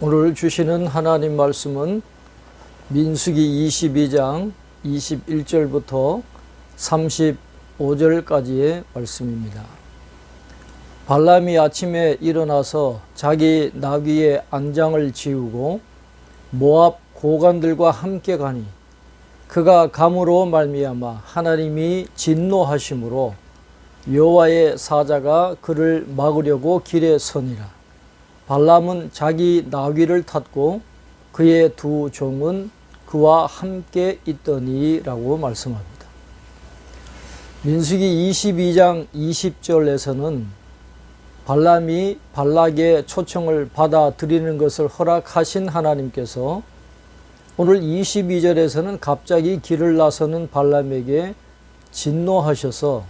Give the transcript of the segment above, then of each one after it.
오늘 주시는 하나님 말씀은 민수기 22장 21절부터 35절까지의 말씀입니다. 발람이 아침에 일어나서 자기 나귀의 안장을 지우고 모압 고관들과 함께 가니 그가 감으로 말미암아 하나님이 진노하심으로 여호와의 사자가 그를 막으려고 길에 서니라. 발람은 자기 나귀를 탔고 그의 두 종은 그와 함께 있더니 라고 말씀합니다. 민수기 22장 20절에서는 발람이 발락의 초청을 받아들이는 것을 허락하신 하나님께서 오늘 22절에서는 갑자기 길을 나서는 발람에게 진노하셔서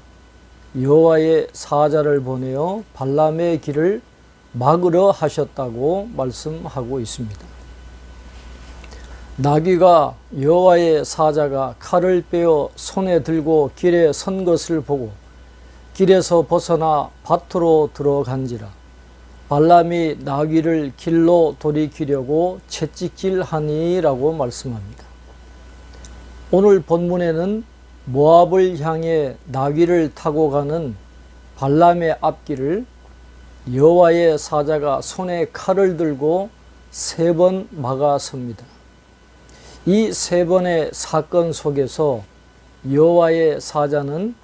여호와의 사자를 보내어 발람의 길을 막으려 하셨다고 말씀하고 있습니다. 나귀가 여호와의 사자가 칼을 빼어 손에 들고 길에 선 것을 보고 길에서 벗어나 밭으로 들어간지라. 발람이 나귀를 길로 돌이키려고 채찍질하니라고 말씀합니다. 오늘 본문에는 모압을 향해 나귀를 타고 가는 발람의 앞길을 여호와의 사자가 손에 칼을 들고 3번 막아섭니다. 이 3번의 사건 속에서 여호와의 사자는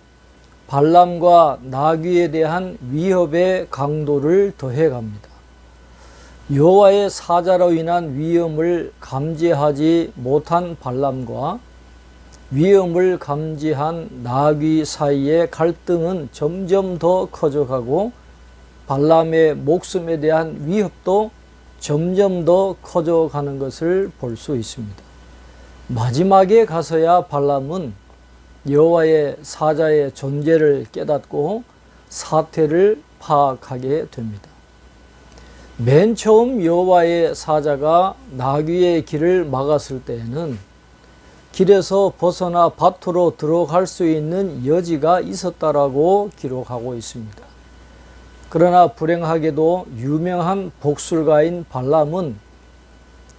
발람과 나귀에 대한 위협의 강도를 더해갑니다. 여호와의 사자로 인한 위험을 감지하지 못한 발람과 위험을 감지한 나귀 사이의 갈등은 점점 더 커져가고 발람의 목숨에 대한 위협도 점점 더 커져가는 것을 볼 수 있습니다. 마지막에 가서야 발람은 여호와의 사자의 존재를 깨닫고 사태를 파악하게 됩니다. 맨 처음 여호와의 사자가 나귀의 길을 막았을 때에는 길에서 벗어나 밭으로 들어갈 수 있는 여지가 있었다라고 기록하고 있습니다. 그러나 불행하게도 유명한 복술가인 발람은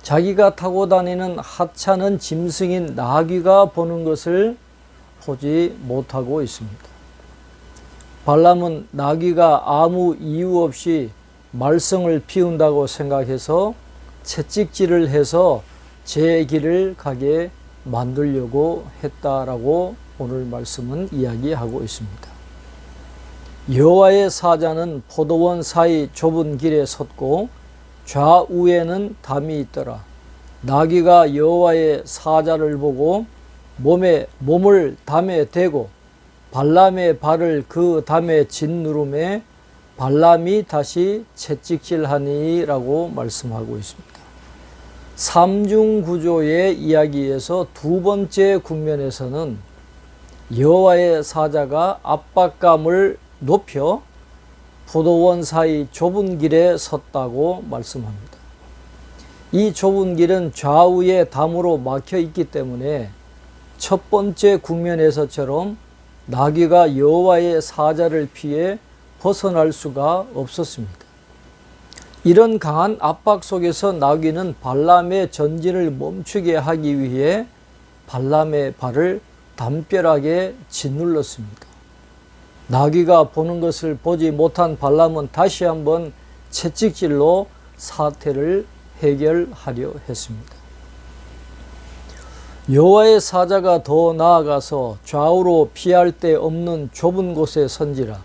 자기가 타고 다니는 하찮은 짐승인 나귀가 보는 것을 보지 못하고 있습니다. 발람은 나귀가 아무 이유 없이 말썽을 피운다고 생각해서 채찍질을 해서 제 길을 가게 만들려고 했다라고 오늘 말씀은 이야기하고 있습니다. 여호와의 사자는 포도원 사이 좁은 길에 섰고 좌우에는 담이 있더라. 나귀가 여호와의 사자를 보고 몸을 담에 대고 발람의 발을 그 담에 짓누름에 발람이 다시 채찍질하니라고 말씀하고 있습니다. 삼중구조의 이야기에서 두 번째 국면에서는 여호와의 사자가 압박감을 높여 포도원 사이 좁은 길에 섰다고 말씀합니다. 이 좁은 길은 좌우에 담으로 막혀 있기 때문에 첫 번째 국면에서처럼 나귀가 여호와의 사자를 피해 벗어날 수가 없었습니다. 이런 강한 압박 속에서 나귀는 발람의 전진을 멈추게 하기 위해 발람의 발을 담벼락에 짓눌렀습니다. 나귀가 보는 것을 보지 못한 발람은 다시 한번 채찍질로 사태를 해결하려 했습니다. 여호와의 사자가 더 나아가서 좌우로 피할 데 없는 좁은 곳에 선지라.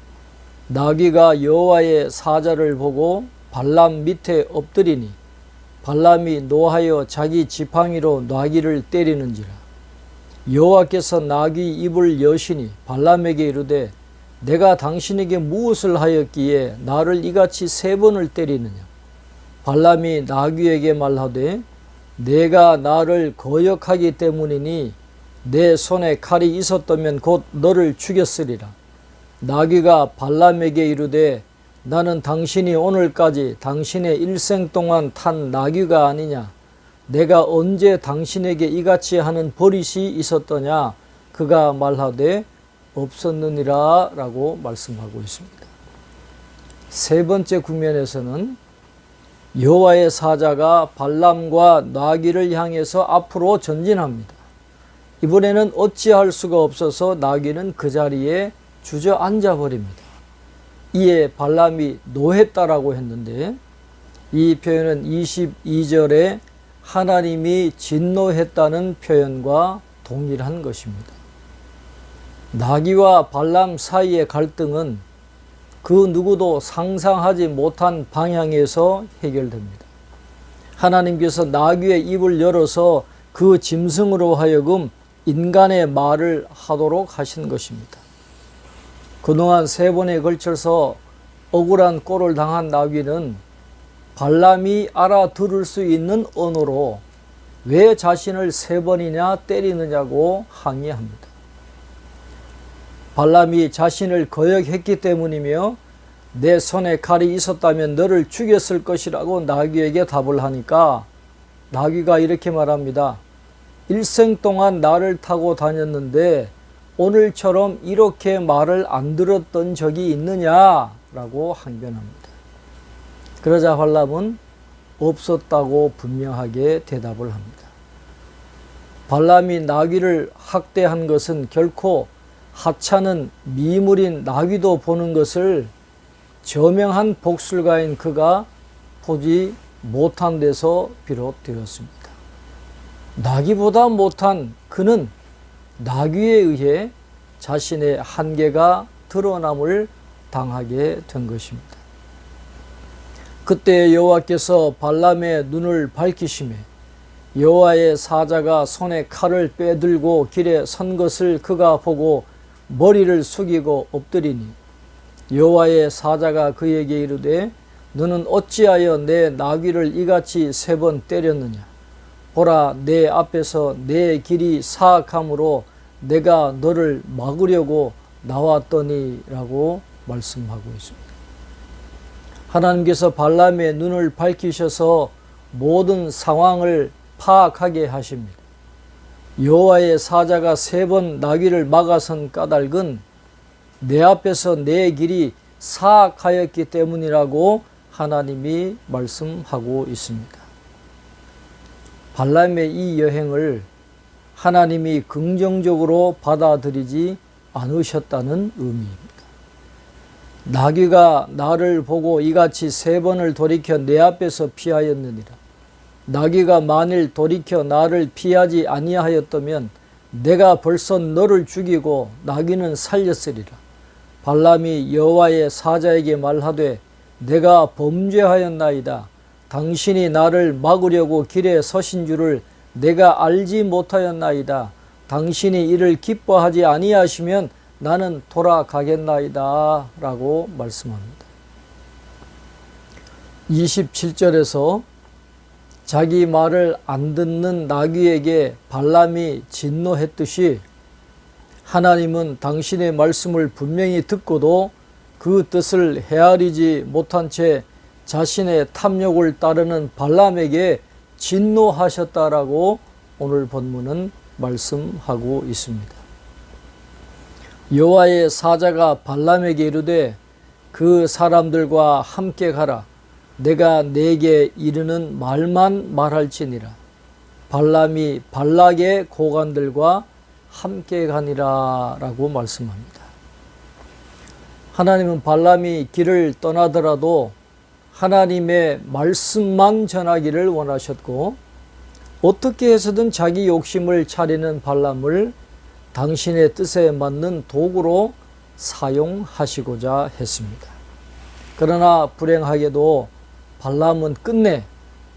나귀가 여호와의 사자를 보고 발람 밑에 엎드리니 발람이 노하여 자기 지팡이로 나귀를 때리는지라. 여호와께서 나귀 입을 여시니 발람에게 이르되 내가 당신에게 무엇을 하였기에 나를 이같이 3번을 때리느냐. 발람이 나귀에게 말하되 내가 나를 거역하기 때문이니 내 손에 칼이 있었다면 곧 너를 죽였으리라. 나귀가 발람에게 이르되 나는 당신이 오늘까지 당신의 일생 동안 탄 나귀가 아니냐. 내가 언제 당신에게 이같이 하는 버릇이 있었더냐. 그가 말하되 없었느니라 라고 말씀하고 있습니다. 세 번째 국면에서는 여호와의 사자가 발람과 나귀를 향해서 앞으로 전진합니다. 이번에는 어찌할 수가 없어서 나귀는 그 자리에 주저앉아 버립니다. 이에 발람이 노했다라고 했는데, 이 표현은 22절에 하나님이 진노했다는 표현과 동일한 것입니다. 나귀와 발람 사이의 갈등은 그 누구도 상상하지 못한 방향에서 해결됩니다. 하나님께서 나귀의 입을 열어서 그 짐승으로 하여금 인간의 말을 하도록 하신 것입니다. 그동안 3번에 걸쳐서 억울한 꼴을 당한 나귀는 발람이 알아들을 수 있는 언어로 왜 자신을 3번이나 때리느냐고 항의합니다. 발람이 자신을 거역했기 때문이며 내 손에 칼이 있었다면 너를 죽였을 것이라고 나귀에게 답을 하니까 나귀가 이렇게 말합니다. 일생 동안 나를 타고 다녔는데 오늘처럼 이렇게 말을 안 들었던 적이 있느냐라고 항변합니다. 그러자 발람은 없었다고 분명하게 대답을 합니다. 발람이 나귀를 학대한 것은 결코 하찮은 미물인 나귀도 보는 것을 저명한 복술가인 그가 보지 못한 데서 비롯되었습니다. 나귀보다 못한 그는 나귀에 의해 자신의 한계가 드러남을 당하게 된 것입니다. 그때 여호와께서 발람의 눈을 밝히시매 여호와의 사자가 손에 칼을 빼들고 길에 선 것을 그가 보고 머리를 숙이고 엎드리니 여호와의 사자가 그에게 이르되 너는 어찌하여 내 나귀를 이같이 3번 때렸느냐. 보라, 내 앞에서 내 길이 사악함으로 내가 너를 막으려고 나왔더니 라고 말씀하고 있습니다. 하나님께서 발람의 눈을 밝히셔서 모든 상황을 파악하게 하십니다. 여호와의 사자가 3번 나귀를 막아선 까닭은 내 앞에서 내 길이 사악하였기 때문이라고 하나님이 말씀하고 있습니다. 발람의 이 여행을 하나님이 긍정적으로 받아들이지 않으셨다는 의미입니다. 나귀가 나를 보고 이같이 3번을 돌이켜 내 앞에서 피하였느니라. 나귀가 만일 돌이켜 나를 피하지 아니하였다면 내가 벌써 너를 죽이고 나귀는 살렸으리라. 발람이 여호와의 사자에게 말하되 내가 범죄하였나이다. 당신이 나를 막으려고 길에 서신 줄을 내가 알지 못하였나이다. 당신이 이를 기뻐하지 아니하시면 나는 돌아가겠나이다 라고 말씀합니다. 27절에서 자기 말을 안 듣는 나귀에게 발람이 진노했듯이 하나님은 당신의 말씀을 분명히 듣고도 그 뜻을 헤아리지 못한 채 자신의 탐욕을 따르는 발람에게 진노하셨다라고 오늘 본문은 말씀하고 있습니다. 여호와의 사자가 발람에게 이르되 그 사람들과 함께 가라. 내가 내게 이르는 말만 말할지니라. 발람이 발락의 고관들과 함께 가니라 라고 말씀합니다. 하나님은 발람이 길을 떠나더라도 하나님의 말씀만 전하기를 원하셨고 어떻게 해서든 자기 욕심을 차리는 발람을 당신의 뜻에 맞는 도구로 사용하시고자 했습니다. 그러나 불행하게도 발람은 끝내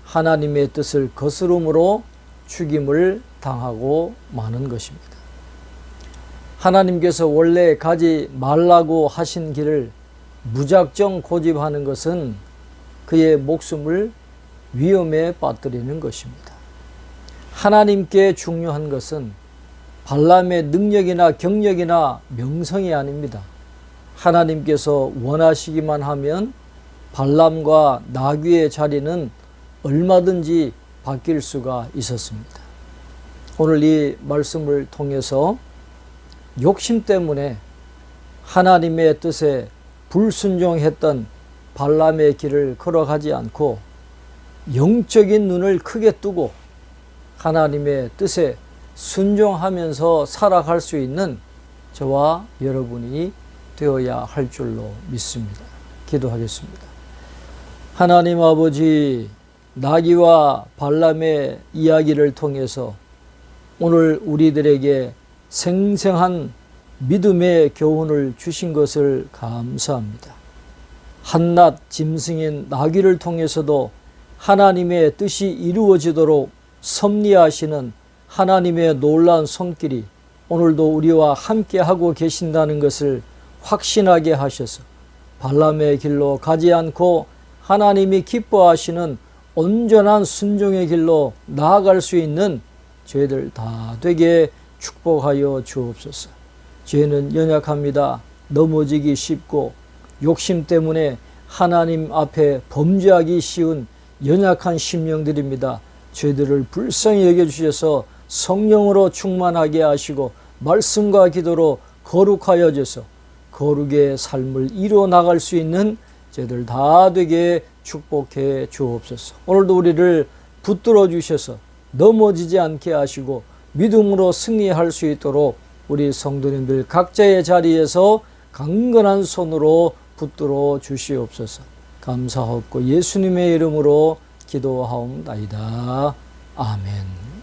하나님의 뜻을 거스름으로 죽임을 당하고 마는 것입니다. 하나님께서 원래 가지 말라고 하신 길을 무작정 고집하는 것은 그의 목숨을 위험에 빠뜨리는 것입니다. 하나님께 중요한 것은 발람의 능력이나 경력이나 명성이 아닙니다. 하나님께서 원하시기만 하면 발람과 나귀의 자리는 얼마든지 바뀔 수가 있었습니다. 오늘 이 말씀을 통해서 욕심 때문에 하나님의 뜻에 불순종했던 발람의 길을 걸어가지 않고 영적인 눈을 크게 뜨고 하나님의 뜻에 순종하면서 살아갈 수 있는 저와 여러분이 되어야 할 줄로 믿습니다. 기도하겠습니다. 하나님 아버지, 나귀와 발람의 이야기를 통해서 오늘 우리들에게 생생한 믿음의 교훈을 주신 것을 감사합니다. 한낱 짐승인 나귀를 통해서도 하나님의 뜻이 이루어지도록 섭리하시는 하나님의 놀라운 손길이 오늘도 우리와 함께하고 계신다는 것을 확신하게 하셔서 발람의 길로 가지 않고 하나님이 기뻐하시는 온전한 순종의 길로 나아갈 수 있는 저희들 다 되게 축복하여 주옵소서. 죄는 연약합니다. 넘어지기 쉽고 욕심 때문에 하나님 앞에 범죄하기 쉬운 연약한 심령들입니다. 죄들을 불쌍히 여겨주셔서 성령으로 충만하게 하시고 말씀과 기도로 거룩하여 주셔서 거룩의 삶을 이루어 나갈 수 있는 저희들 다 되게 축복해 주옵소서. 오늘도 우리를 붙들어 주셔서 넘어지지 않게 하시고 믿음으로 승리할 수 있도록 우리 성도님들 각자의 자리에서 강건한 손으로 붙들어 주시옵소서. 감사하옵고 예수님의 이름으로 기도하옵나이다. 아멘.